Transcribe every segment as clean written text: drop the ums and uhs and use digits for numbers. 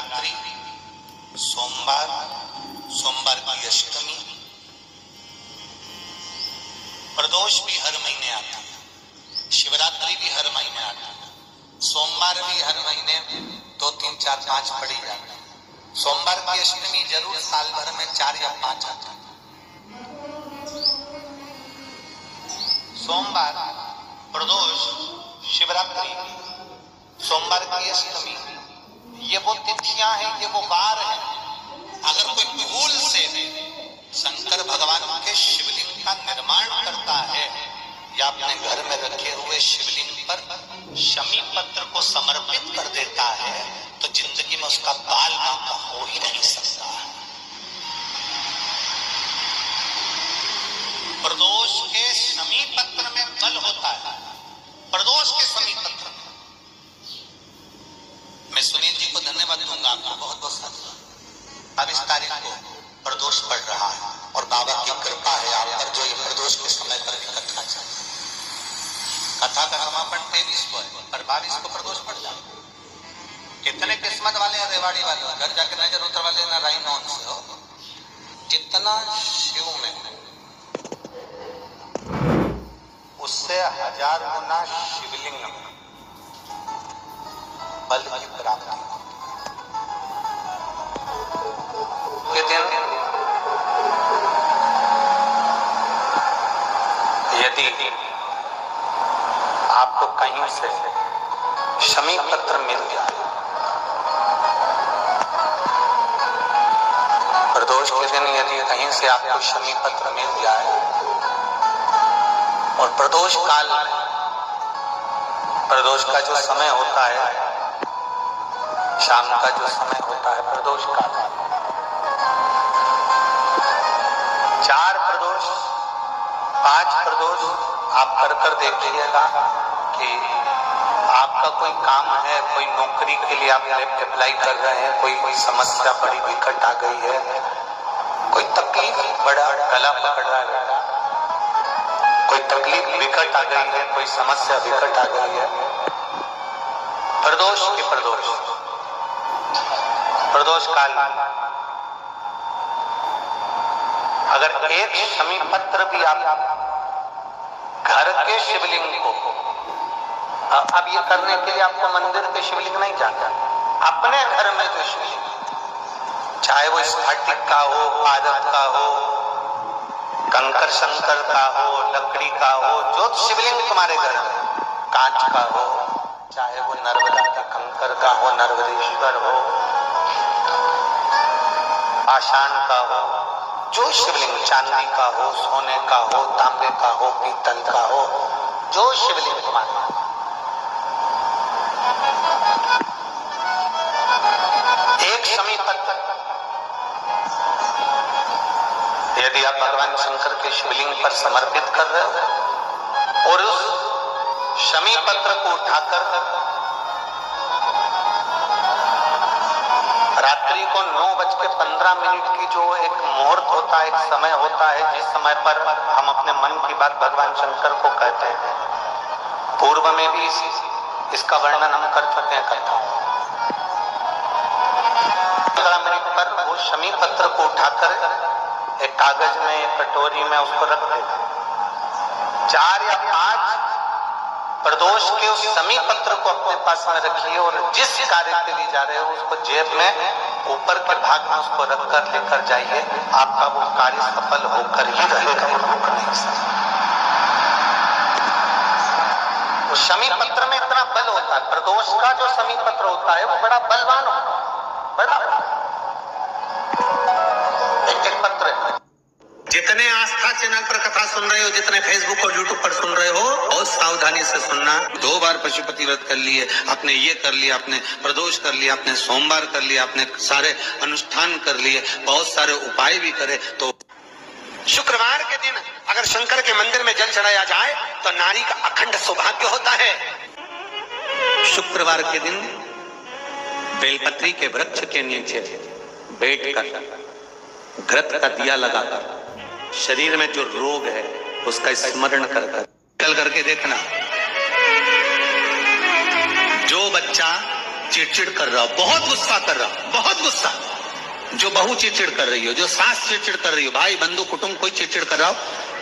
शिवरात्रि, सोमवार, सोमवार की अष्टमी, प्रदोष भी हर महीने आता है, शिवरात्रि भी हर महीने आता है, सोमवार भी हर महीने 2, 3, 4, 5 पड़ी जाता है। सोमवार की अष्टमी जरूर साल भर में 4 या 5 आता है। सोमवार, प्रदोष, शिवरात्रि, सोमवार की अष्टमी, ये वो तिथियां हैं, ये वो वार हैं। अगर कोई भूल से शंकर भगवान के शिवलिंग का निर्माण करता है या अपने घर में रखे हुए शिवलिंग पर शमी पत्र को समर्पित कर देता है तो जिंदगी में उसका बाल बांका हो ही नहीं सकता। प्रदोष के शमी पत्र में बल होता है। प्रदोष के शमी पत्र में मैं सुनील जी को धन्यवाद दूंगा, आपको बहुत बहुत साधुवाद। अब इस तारीख को प्रदोष पढ़ रहा है और बाबा की कृपा है आप पर, जो ये प्रदोष के समय पर भी कथा चल, कथा का समापन 23 को है पर 22 को प्रदोष पढ़ जाए। कितने किस्मत वाले हैं रेवाड़ी वाले, घर जाके नजर उतरवा लेना राइन ऑन से हो। जितना शिव में उससे 1000 गुना शिवलिंग में बल की प्राप्ति के दिन यदि आपको कहीं से शमी पत्र मिल जाए, प्रदोष के दिन यदि कहीं से आपको शमी पत्र मिल जाए और प्रदोष काल में, प्रदोष का जो समय होता है, शाम का जो समय होता है प्रदोष काल, 4 प्रदोष, 5 प्रदोष आप कर देखिएगा कि आपका कोई काम है, कोई नौकरी के लिए आप अप्लाई कर रहे हैं, कोई समस्या बड़ी विकट आ गई है, कोई तकलीफ बड़ा गला पकड़ रहा है, कोई तकलीफ विकट आ गई है, कोई समस्या विकट आ गई है, प्रदोष के प्रदोष काल अगर एक शमी पत्र भी आप घर के शिवलिंग को, अब ये करने के लिए आपको मंदिर के शिवलिंग नहीं जाना, अपने घर में जो शिवलिंग, चाहे वो स्फटिक का हो, पारद का हो, कंकर शंकर का हो, लकड़ी का हो, जो शिवलिंग तुम्हारे घर में, कांच का हो, चाहे वो नर्मदा के कंकर का हो, नर्मदेश्वर हो, पाषाण का हो, जो शिवलिंग चांदी का हो, सोने का हो, तांबे का हो, पीतल का हो, जो शिवलिंग तुम्हारे, एक शमी पत्र यदि आप भगवान शंकर के शिवलिंग पर समर्पित कर रहे हो और उस शमी पत्र को उठाकर रात्रि को 9:15 की जो एक मुहूर्त होता है, एक समय होता है जिस समय पर हम अपने मन की बात भगवान शंकर को कहते हैं, पूर्व में भी इसका वर्णन हम कर चुके हैं कथा। 15 मिनट पर वो शमी पत्र को उठाकर एक कागज में, एक कटोरी में उसको रख देते, 4 या 5 प्रदोष के उस शमी पत्र को अपने पास में रखिए और जिस कार्य के लिए जा रहे हो उसको जेब में ऊपर के भाग में उसको रखकर लेकर जाइए, आपका वो कार्य सफल होकर ही रहेगा, रुक नहीं सकता। उस शमी पत्र में इतना बल होता है, प्रदोष का जो शमी पत्र होता है वो बड़ा बलवान होता है, बड़ा एक पत्र है। जितने आस्था चैनल पर कथा सुन रहे हो, जितने फेसबुक और यूट्यूब पर सुन रहे हो, बहुत सावधानी से सुनना। 2 बार पशुपति व्रत कर लिए आपने, ये कर लिया आपने, प्रदोष कर लिया आपने, सोमवार कर लिया आपने, सारे अनुष्ठान कर लिए, बहुत सारे उपाय भी करे, तो शुक्रवार के दिन अगर शंकर के मंदिर में जल चढ़ाया जाए तो नारी का अखंड सौभाग्य होता है। शुक्रवार के दिन बेलपत्री के वृक्ष के नीचे बैठकर घृत का दिया लगाकर शरीर में जो रोग है उसका स्मरण कर करके देखना। जो बच्चा चिड़चिड़ कर रहा हो, बहुत गुस्सा कर रहा हो, बहुत गुस्सा, जो बहू चिड़चिड़ कर रही हो, जो सास चिड़चिड़ कर रही हो, भाई बंधु कुटुंब कोई चिड़चिड़ कर रहा हो,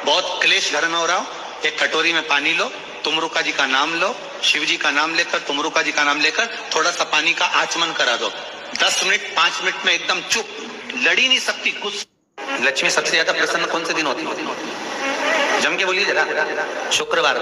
बहुत क्लेश घर में हो रहा हो, एक कटोरी में पानी लो, तुमरुका जी का नाम लो, शिव जी का नाम लेकर, तुमरुका जी का नाम लेकर थोड़ा सा पानी का आचमन करा दो। 10 मिनट 5 मिनट में एकदम चुप, लड़ी नहीं सकती कुछ। लक्ष्मी सबसे ज्यादा प्रसन्न कौन से दिन होती है? जम के बोलिए जरा। शुक्रवार।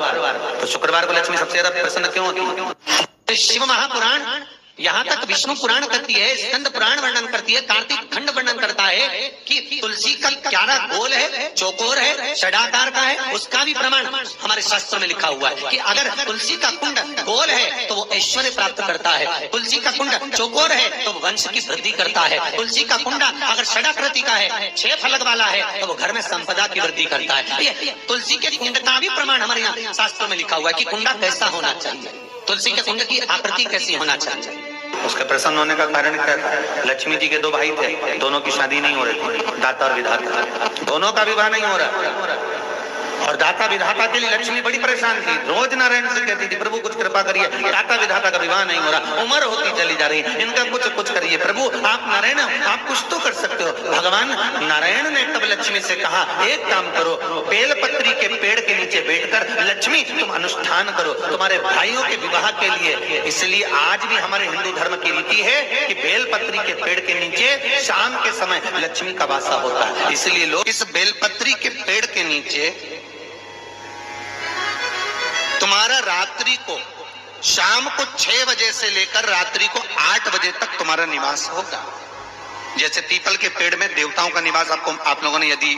तो शुक्रवार को लक्ष्मी सबसे ज्यादा प्रसन्न क्यों होती है? शिव महापुराण यहाँ तक विष्णु पुराण करती है, स्कंद पुराण वर्णन करती है, कार्तिक खंड वर्णन करता है कि तुलसी का क्यारा गोल है, चौकोर है, षडाकार का है। उसका भी प्रमाण हमारे शास्त्रों में लिखा हुआ है कि अगर तुलसी का कुंड गोल है तो वो ऐश्वर्य प्राप्त करता है, तुलसी का कुंड चौकोर है तो वंश की वृद्धि करता है, तुलसी का कुंड अगर षडाकृति का है, 6 फलक वाला है तो वो घर में संपदा की वृद्धि करता है। तुलसी के कुंड का भी प्रमाण हमारे यहाँ शास्त्रों में लिखा हुआ है कि कुंडा कैसा होना चाहिए, तुलसी के कुंड की आकृति कैसी होना चाहिए। उसके प्रसन्न होने का कारण क्या था? लक्ष्मी जी के 2 भाई थे, दोनों की शादी नहीं हो रही थी, दाता और विधाता, दोनों का विवाह नहीं हो रहा। और दाता विधाता के लिए लक्ष्मी बड़ी परेशान थी, रोज नारायण से कहती थी प्रभु कुछ कृपा करिए, दाता विधाता का विवाह नहीं हो रहा, उम्र होती चली जा रही, इनका कुछ करिए प्रभु, आप नारायण आप कुछ तो कर सकते हो। भगवान नारायण ने तब लक्ष्मी से कहा एक काम करो, बेलपत्री के पेड़ के नीचे बैठकर लक्ष्मी तुम अनुष्ठान करो तुम्हारे भाइयों के विवाह के लिए। इसलिए आज भी हमारे हिंदू धर्म की रीति है कि बेलपत्री के पेड़ के नीचे शाम के समय लक्ष्मी का वासा होता है। इसलिए लोग इस बेलपत्री के पेड़ के नीचे तुम्हारा रात्रि को शाम को 6 बजे से लेकर रात्रि को 8 बजे तक तुम्हारा निवास होगा। जैसे पीपल के पेड़ में देवताओं का निवास आप लोगों ने यदि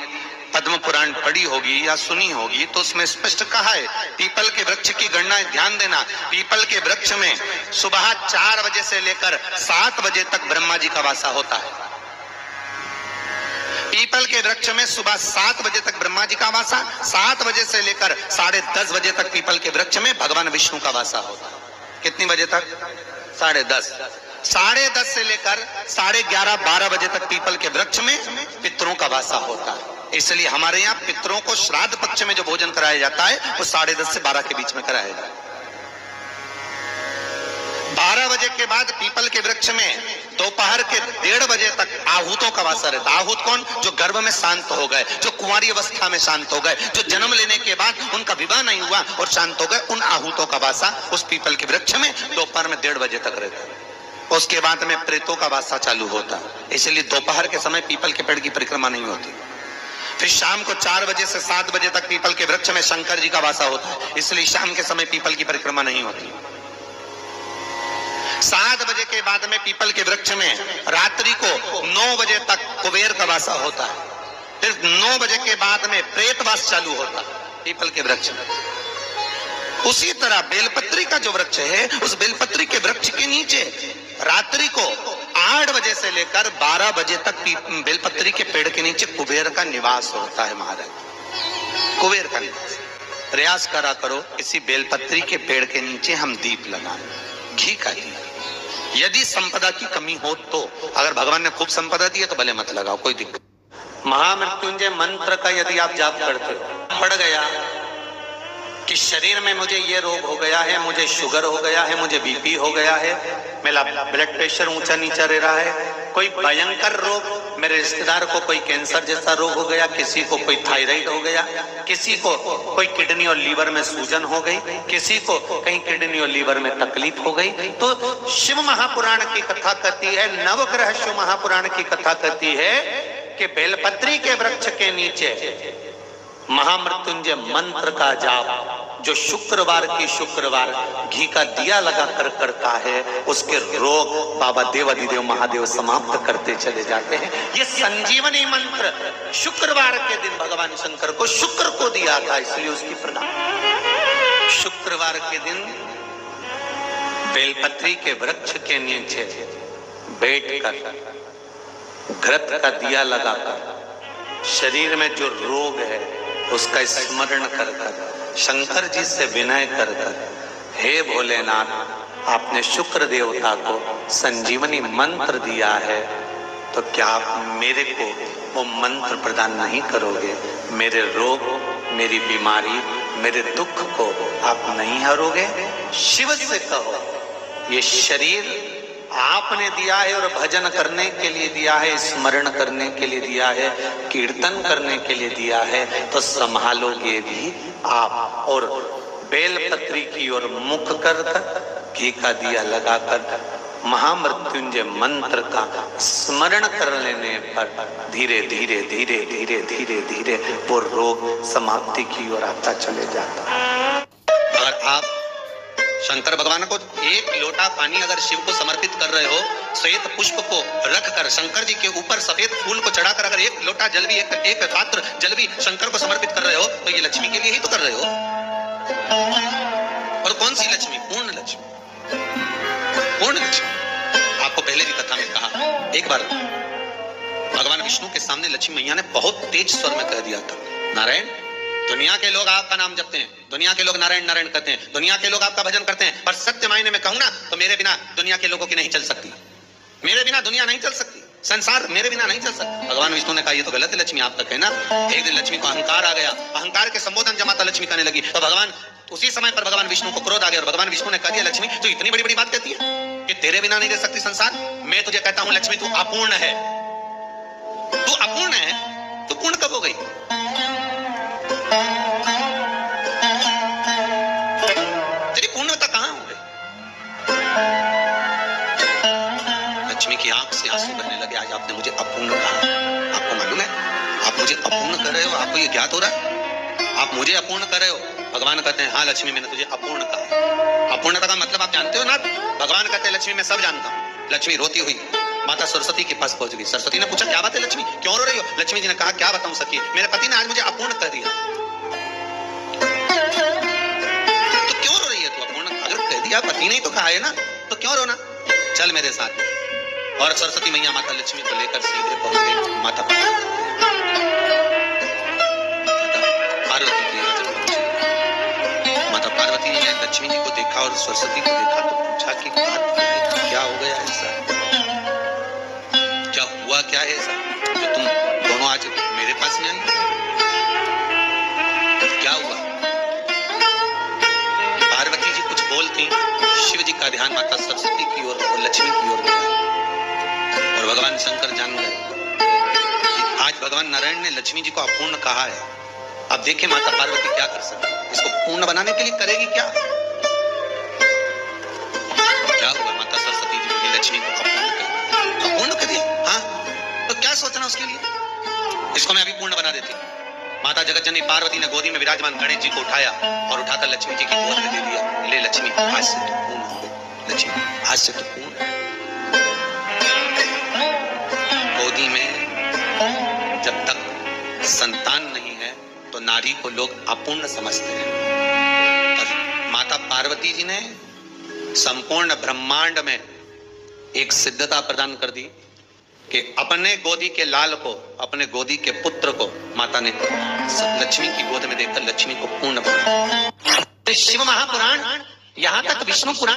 पद्म पुराण पढ़ी होगी या सुनी होगी तो उसमें स्पष्ट कहा है। पीपल के वृक्ष की गणना ध्यान देना, पीपल के वृक्ष में सुबह 4 बजे से लेकर 7 बजे तक ब्रह्मा जी का वासा होता है। पीपल के वृक्ष में सुबह 7 बजे तक ब्रह्मा जी का वासा, 7 बजे से लेकर 10:30 बजे तक पीपल के वृक्ष में भगवान विष्णु का वासा होता है। कितनी बजे तक? 10:30। 10:30 से लेकर 11:30 12 बजे तक पीपल के वृक्ष में पितरों का वासा होता है। इसलिए हमारे यहाँ पितरों को श्राद्ध पक्ष में जो भोजन कराया जाता है वो 10:30 से 12 के बीच में कराया जाता है। 12 बजे के बाद पीपल के वृक्ष में दोपहर के 1:30 बजे तक आहूतों का वासा रहता है। आहूत कौन? जो गर्भ में शांत हो गए, जो कुंवारी अवस्था में शांत हो गए, जो जन्म लेने के बाद उनका विवाह नहीं हुआ और शांत हो गए, उन आहूतों का वासा उस पीपल के वृक्ष में दोपहर में 1:30 बजे तक रहता है। उसके बाद में प्रेतों का वासा चालू होता है। इसलिए दोपहर के समय पीपल के पेड़ की परिक्रमा नहीं होती। फिर शाम को 4 बजे से 7 बजे तक पीपल के वृक्ष में शंकर जी का वासा होता है। इसलिए शाम के समय पीपल की परिक्रमा नहीं होती। 7 बजे के बाद में पीपल के वृक्ष में रात्रि को 9 बजे तक कुबेर का वासा होता है। फिर 9 बजे के बाद में प्रेतवास चालू होता है पीपल के वृक्ष में। उसी तरह बेलपत्री का जो वृक्ष है, उस बेलपत्री के वृक्ष के नीचे रात्रि को 8 बजे से लेकर 12 बजे तक बेलपत्री के पेड़ के नीचे कुबेर का निवास होता है। महाराज कुबेर का निवास। प्रयास करा करो इसी बेलपत्री के पेड़ के नीचे हम दीप लगाएं, घी का दीप। यदि संपदा की कमी हो तो, अगर भगवान ने खूब संपदा दी है तो भले मत लगाओ, कोई दिक्कत। महामृत्युंजय मंत्र का यदि आप जाप करते हो, पड़ गया कि शरीर में मुझे ये रोग हो गया है, मुझे शुगर हो गया है, मुझे बीपी हो गया है, मेरा ब्लड प्रेशर ऊंचा नीचा रह रहा है, कोई भयंकर रोग, मेरे रिश्तेदार को कोई कैंसर जैसा रोग हो गया, किसी को कोई थायराइड हो गया, किसी को कोई किडनी और लीवर में सूजन हो गई, किसी को कहीं किडनी और लीवर में तकलीफ हो गई, तो शिव महापुराण की कथा कहती है, नवग्रह शिव महापुराण की कथा कहती है कि बेलपत्री के वृक्ष के नीचे महामृत्युंजय मंत्र का जाप जो शुक्रवार की शुक्रवार घी का दिया लगाकर करता है, उसके रोग बाबा देवाधिदेव महादेव समाप्त करते चले जाते हैं। ये संजीवनी मंत्र शुक्रवार के दिन भगवान शंकर को शुक्र को दिया था, इसलिए उसकी प्रणाम। शुक्रवार के दिन बेलपत्री के वृक्ष के नीचे बैठकर घृत का दिया लगाकर शरीर में जो रोग है उसका स्मरण कर कर शंकर जी से विनय कर कर, हे भोलेनाथ आपने शुक्र देवता को संजीवनी मंत्र दिया है, तो क्या आप मेरे को वो मंत्र प्रदान नहीं करोगे? मेरे रोग, मेरी बीमारी, मेरे दुख को आप नहीं हरोगे? शिव से कहो ये शरीर आपने दिया है और भजन करने के लिए दिया है, स्मरण करने के लिए दिया है, कीर्तन करने के लिए दिया है, तो संभालोगे भी आप। और बेलपत्री की ओर मुख कर घी का दिया लगाकर महामृत्युंजय मंत्र का स्मरण कर लेने पर धीरे धीरे धीरे धीरे धीरे धीरे वो रोग समाप्ति की ओर आता चले जाता है। अगर आप शंकर भगवान को एक लोटा पानी अगर शिव को समर्पित कर रहे हो, श्वेत पुष्प को रखकर शंकर जी के ऊपर सफेद फूल को चढ़ाकर अगर एक लोटा जल भी एक पात्र जल भी शंकर को समर्पित कर रहे हो, तो ये लक्ष्मी के लिए ही तो कर रहे हो। और कौन सी लक्ष्मी? पूर्ण लक्ष्मी, पूर्ण लक्ष्मी। आपको पहले भी कथा में कहा, एक बार भगवान विष्णु के सामने लक्ष्मी मैया ने बहुत तेज स्वर में कह दिया था, नारायण, दुनिया के लोग आपका नाम जपते हैं, दुनिया के लोग नारायण नारायण कहते हैं, दुनिया के लोग आपका भजन करते हैं, पर सत्य मायने में कहूं ना तो मेरे बिना दुनिया के लोगों की नहीं चल सकती, मेरे बिना दुनिया नहीं चल सकती, संसार मेरे बिना नहीं चल सकता। भगवान विष्णु ने कहा ये तो गलत है लक्ष्मी आपका कहना। एक दिन लक्ष्मी को अहंकार आ गया, अहंकार के संबोधन जब माता लक्ष्मी करने लगी तो भगवान उसी समय पर भगवान विष्णु को क्रोध आ गया और भगवान विष्णु ने कह दिया, लक्ष्मी तू इतनी बड़ी बड़ी बात कहती है कि तेरे बिना नहीं रह सकती संसार। मैं तुझे कहता हूं लक्ष्मी तू अपूर्ण है, तू अपूर्ण है, तू पूर्ण कब हो गई? तेरी पूर्णता कहां हो गई? लक्ष्मी की आंख से आंसू बहने लगे। आज आपने मुझे अपूर्ण कहा, आपको मालूम है आप मुझे अपूर्ण कर रहे हो? आपको ये ज्ञात हो रहा है आप मुझे अपूर्ण कर रहे हो? भगवान कहते हैं हाँ लक्ष्मी मैंने तुझे अपूर्ण कहा। अपूर्णता का मतलब आप जानते हो ना? भगवान कहते हैं लक्ष्मी मैं सब जानता हूँ। लक्ष्मी रोती हुई माता सरस्वती के पास पहुंच गई। सरस्वती ने पूछा क्या बात है लक्ष्मी, क्यों रो रही हो? लक्ष्मी जी ने कहा क्या बताऊं सखी, मेरे पति ने आज मुझे अपूर्ण कर दिया। तो क्यों रो रही है तू? अपूर्ण अगर कह दिया, पति ने तो कहा है ना, तो क्यों रोना? चल मेरे साथ। और सरस्वती मैया माता लक्ष्मी को लेकर सीधे पहुंच गई माता पार्वती की। माता पार्वती ने लक्ष्मी जी को देखा और सरस्वती को देखा तो पूछा कि बात क्या हो गया ऐसा, क्या हुआ, क्या है ऐसा जो तुम दोनों आज मेरे पास में आई? क्या हुआ? पार्वती जी कुछ बोलती, शिव जी का ध्यान माता सरस्वती की ओर और लक्ष्मी की ओर गया और भगवान शंकर जान गए कि आज भगवान नारायण ने लक्ष्मी जी को अपूर्ण कहा है। अब देखिए माता पार्वती क्या कर सकती है, इसको पूर्ण बनाने के लिए करेगी क्या? क्या हुआ? माता सरस्वती जी ने लक्ष्मी को अपूर्ण कर दिया। हाँ तो क्या सोचना उसके लिए, इसको मैं अभी पूर्ण बना देती। माता जगतजननी पार्वती ने गोदी में विराजमान गणेश जी को उठाया और उठाकर लक्ष्मी जी की गोद में दे दिया। ले लक्ष्मी आज से तो पूर्ण हो गई, लक्ष्मी आज से तो पूर्ण। गोदी में जब तक संतान नहीं है तो नारी को लोग अपूर्ण समझते हैं। और माता पार्वती जी ने संपूर्ण ब्रह्मांड में एक सिद्धता प्रदान कर दी कि अपने गोदी के लाल को, अपने गोदी के पुत्र को माता ने लक्ष्मी की गोद में देकर लक्ष्मी को पूर्ण बनाया। शिव महापुराण, यहां तक विष्णु पुराण